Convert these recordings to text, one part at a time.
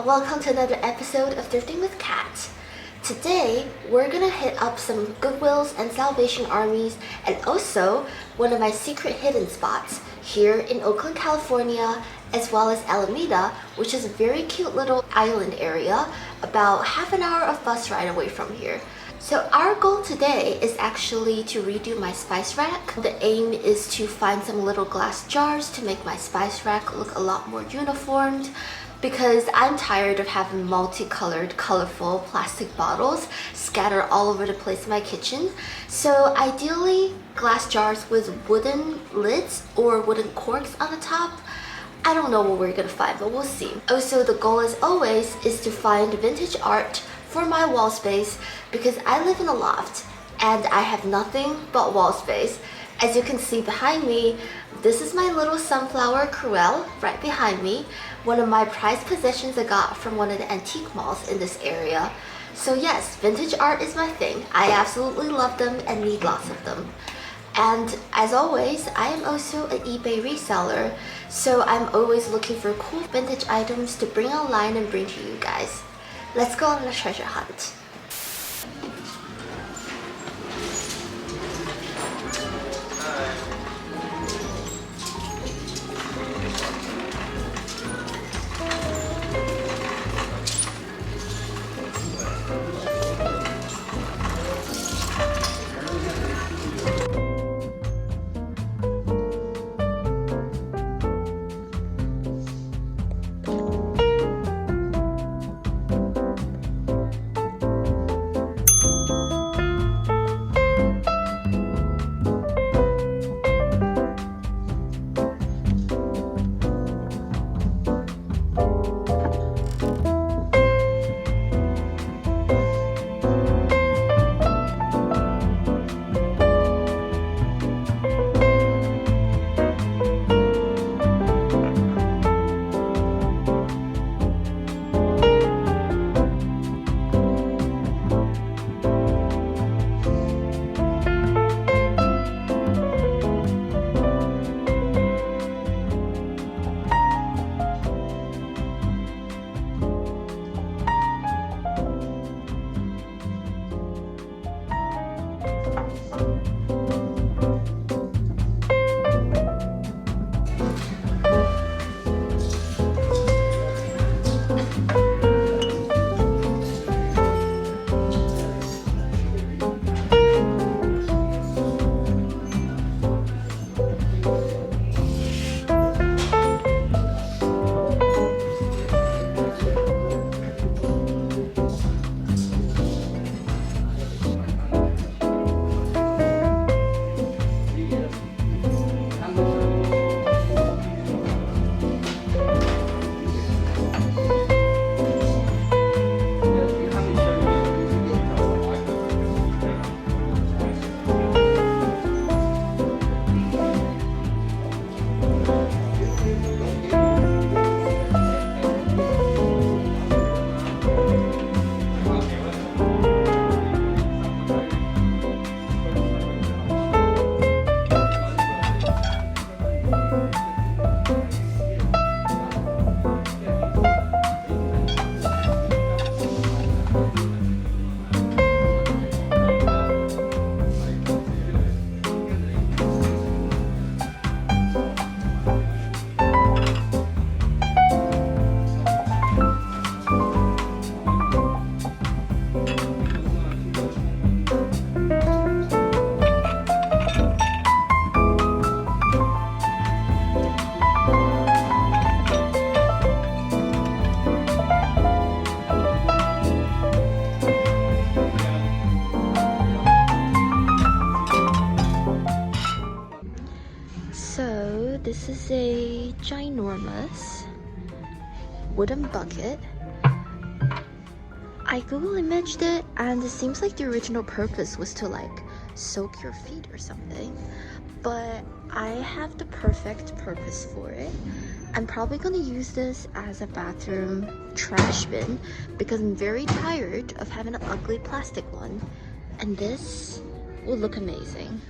welcome to another episode of Thrifting with Kat. Today, we're gonna hit up some Goodwills and Salvation Armies and also one of my secret hidden spots here in Oakland, California, as well as Alameda, which is a very cute little island area about half an hour of bus ride away from here. So our goal today is actually to redo my spice rack. The aim is to find some little glass jars to make my spice rack look a lot more uniformed, because I'm tired of having multicolored, colorful plastic bottles scattered all over the place in my kitchen. So ideally, glass jars with wooden lids or wooden corks on the top. I don't know what we're gonna find, but we'll see. Also, the goal as always is to find vintage art for my wall space, because I live in a loft and I have nothing but wall space. As you can see behind me, this is my little sunflower cruelle right behind me, one of my prized possessions I got from one of the antique malls in this area. So yes, vintage art is my thing. I absolutely love them and need lots of them. And as always, I am also an eBay reseller, so I'm always looking for cool vintage items to bring online and bring to you guys. Let's go on a treasure hunt. So this is a ginormous wooden bucket. I Google imaged it and it seems like the original purpose was to like soak your feet or something, but I have the perfect purpose for it. I'm probably gonna use this as a bathroom trash bin because I'm very tired of having an ugly plastic one, and this will look amazing.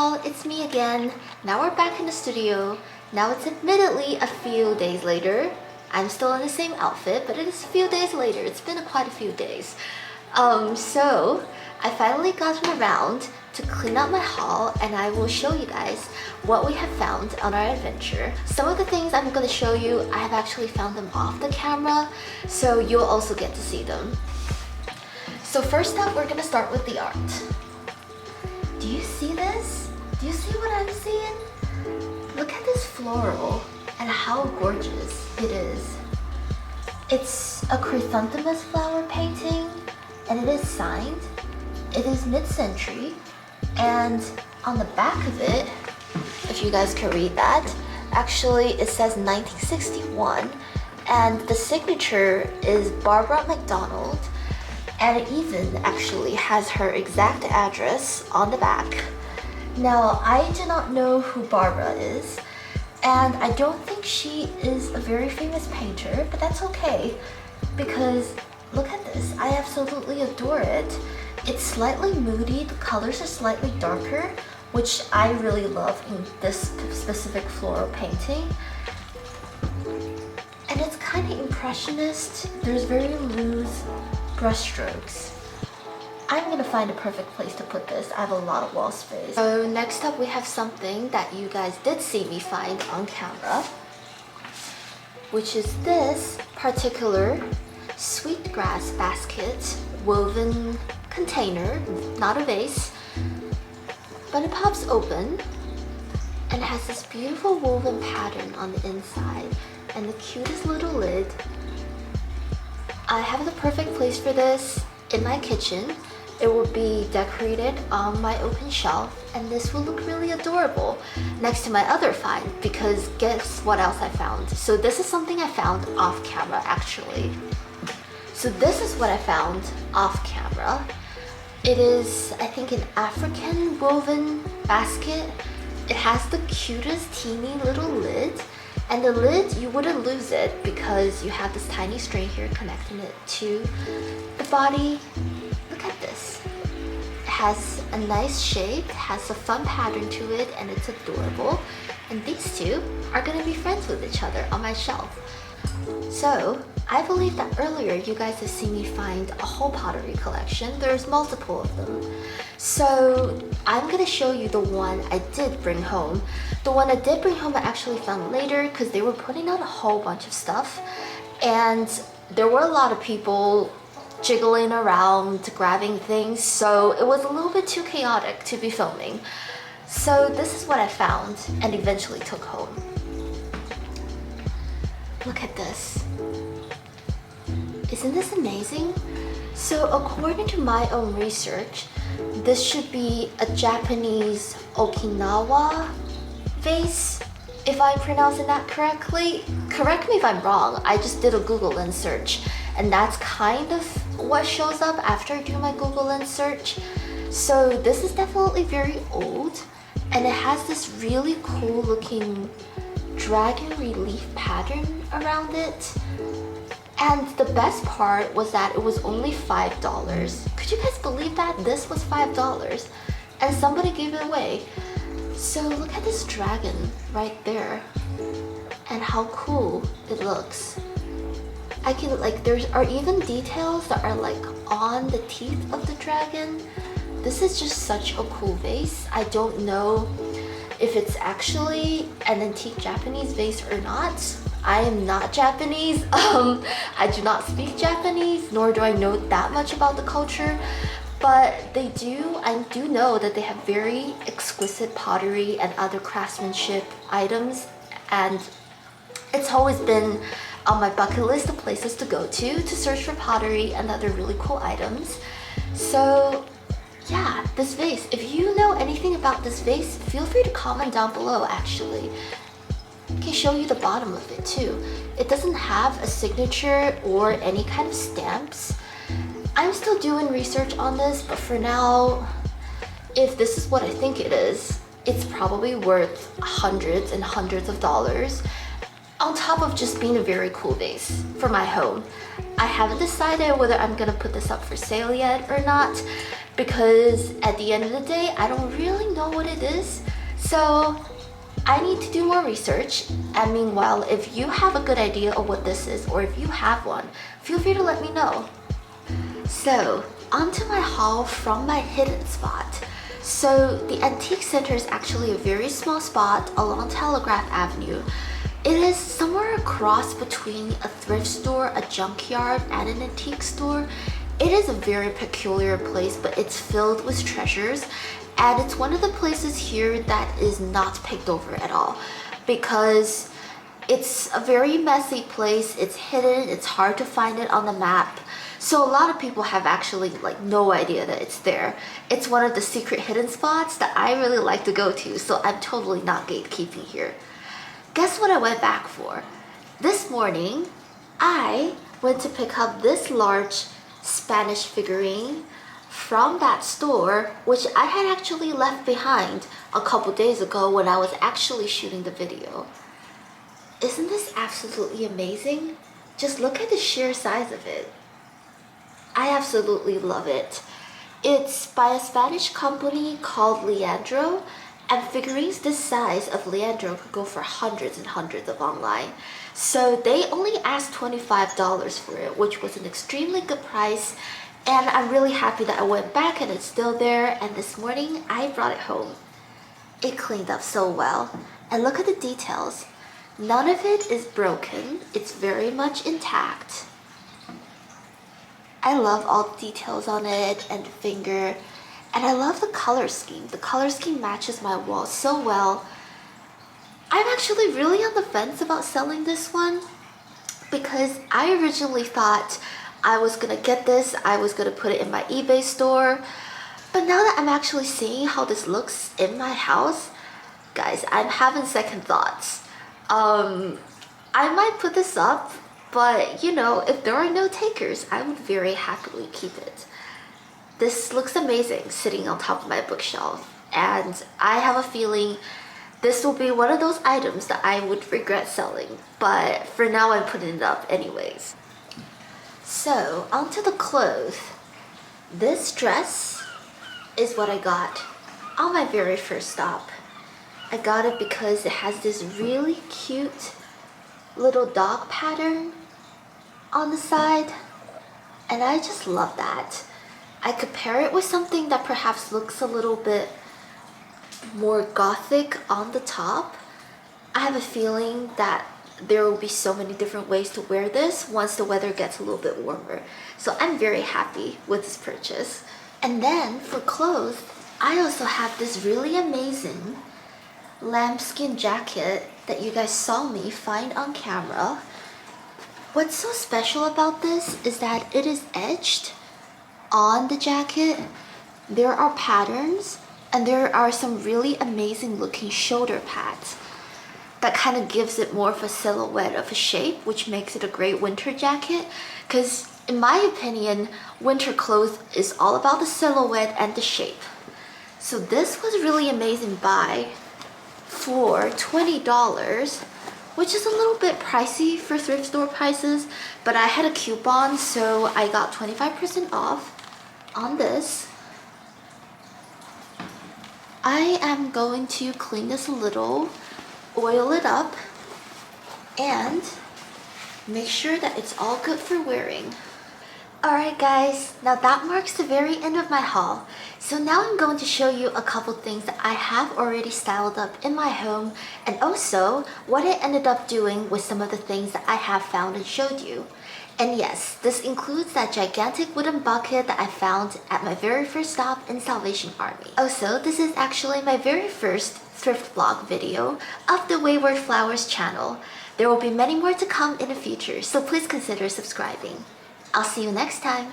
y'all, it's me again. Now we're back in the studio. Now it's admittedly a few days later. I'm still in the same outfit, but it is a few days later. It's been quite a few days. So I finally gotten around to clean up my haul, and I will show you guys what we have found on our adventure. Some of the things I'm going to show you, I have actually found them off the camera, so you'll also get to see them. So first up, we're going to start with the art. Do you see this? Do you see what I'm seeing? Look at this floral and how gorgeous it is. It's a chrysanthemum flower painting, and it is signed. It is mid-century, and on the back of it, if you guys can read that, actually it says 1961, and the signature is Barbara McDonald, and it even actually has her exact address on the back. Now, I do not know who Barbara is, and I don't think she is a very famous painter, but that's okay, because look at this. I absolutely adore it. It's slightly moody, the colors are slightly darker, which I really love in this specific floral painting. And it's kind of impressionist. There's very loose brush strokes. I'm gonna find a perfect place to put this. I have a lot of wall space. So next up, we have something that you guys did see me find on camera, which is this particular sweetgrass basket woven container, not a vase, but it pops open and has this beautiful woven pattern on the inside and the cutest little lid. I have the perfect place for this in my kitchen. It will be decorated on my open shelf, and this will look really adorable next to my other find, because guess what else I found? So this is something I found off camera actually. So this is what I found off camera. It is, I think, an African woven basket. It has the cutest teeny little lid, and the lid, you wouldn't lose it because you have this tiny string here connecting it to the body. Look at this. It has a nice shape, has a fun pattern to it, and it's adorable. And these two are gonna be friends with each other on my shelf. So I believe that earlier you guys have seen me find a whole pottery collection. There's multiple of them. So I'm gonna show you the one I did bring home. The one I did bring home I actually found later because they were putting out a whole bunch of stuff, and there were a lot of people jiggling around, grabbing things, so it was a little bit too chaotic to be filming. So this is what I found and eventually took home. Look at this. Isn't this amazing? So according to my own research, this should be a Japanese Okinawa vase, if I'm pronouncing that correctly. Correct me if I'm wrong. I just did a Google Lens search, and that's kind of what shows up after I do my Google Lens search. So this is definitely very old, and it has this really cool looking dragon relief pattern around it. And the best part was that it was only $5. Could you guys believe that? This was $5 and somebody gave it away. So look at this dragon right there and how cool it looks. I can, like, there are even details that are like on the teeth of the dragon. This is just such a cool vase. I don't know if it's actually an antique Japanese vase or not. I am not Japanese. I do not speak Japanese, nor do I know that much about the culture, but I do know that they have very exquisite pottery and other craftsmanship items, and it's always been on my bucket list of places to go to search for pottery and other really cool items. So yeah, this vase, if you know anything about this vase, feel free to comment down below actually. I can show you the bottom of it too. It doesn't have a signature or any kind of stamps. I'm still doing research on this, but for now, if this is what I think it is, it's probably worth hundreds and hundreds of dollars, on top of just being a very cool vase for my home. I haven't decided whether I'm gonna put this up for sale yet or not, because at the end of the day, I don't really know what it is. So I need to do more research. And meanwhile, if you have a good idea of what this is, or if you have one, feel free to let me know. So onto my haul from my hidden spot. So the Antique Center is actually a very small spot along Telegraph Avenue. It is somewhere a cross between a thrift store, a junkyard, and an antique store. It is a very peculiar place, but it's filled with treasures. And it's one of the places here that is not picked over at all, because it's a very messy place. It's hidden, it's hard to find it on the map. So a lot of people have actually like no idea that it's there. It's one of the secret hidden spots that I really like to go to, so I'm totally not gatekeeping here. Guess what I went back for? This morning, I went to pick up this large Spanish figurine from that store, which I had actually left behind a couple days ago when I was actually shooting the video. Isn't this absolutely amazing? Just look at the sheer size of it. I absolutely love it. It's by a Spanish company called Leandro, and figurines this size of Leandro could go for hundreds and hundreds of online. So they only asked $25 for it, which was an extremely good price. And I'm really happy that I went back and it's still there. And this morning I brought it home. It cleaned up so well. And look at the details. None of it is broken. It's very much intact. I love all the details on it and the finger. And I love the color scheme. The color scheme matches my wall so well. I'm actually really on the fence about selling this one, because I originally thought I was gonna get this, I was gonna put it in my eBay store. But now that I'm actually seeing how this looks in my house, guys, I'm having second thoughts. I might put this up, but you know, if there are no takers, I would very happily keep it. This looks amazing sitting on top of my bookshelf, and I have a feeling this will be one of those items that I would regret selling, but for now I'm putting it up anyways. So onto the clothes. This dress is what I got on my very first stop. I got it because it has this really cute little dog pattern on the side, and I just love that. I could pair it with something that perhaps looks a little bit more gothic on the top. I have a feeling that there will be so many different ways to wear this once the weather gets a little bit warmer. So I'm very happy with this purchase. And then for clothes, I also have this really amazing lambskin jacket that you guys saw me find on camera. What's so special about this is that it is edged on the jacket. There are patterns, and there are some really amazing looking shoulder pads that kind of gives it more of a silhouette of a shape, which makes it a great winter jacket. Because in my opinion, winter clothes is all about the silhouette and the shape. So this was really amazing buy for $20, which is a little bit pricey for thrift store prices, but I had a coupon, so I got 25% off on this. I am going to clean this a little, oil it up, and make sure that it's all good for wearing. Alright guys, now that marks the very end of my haul. So now I'm going to show you a couple things that I have already styled up in my home, and also what I ended up doing with some of the things that I have found and showed you. And yes, this includes that gigantic wooden bucket that I found at my very first stop in Salvation Army. Also, this is actually my very first thrift vlog video of the Wayward Flowers channel. There will be many more to come in the future, so please consider subscribing. I'll see you next time.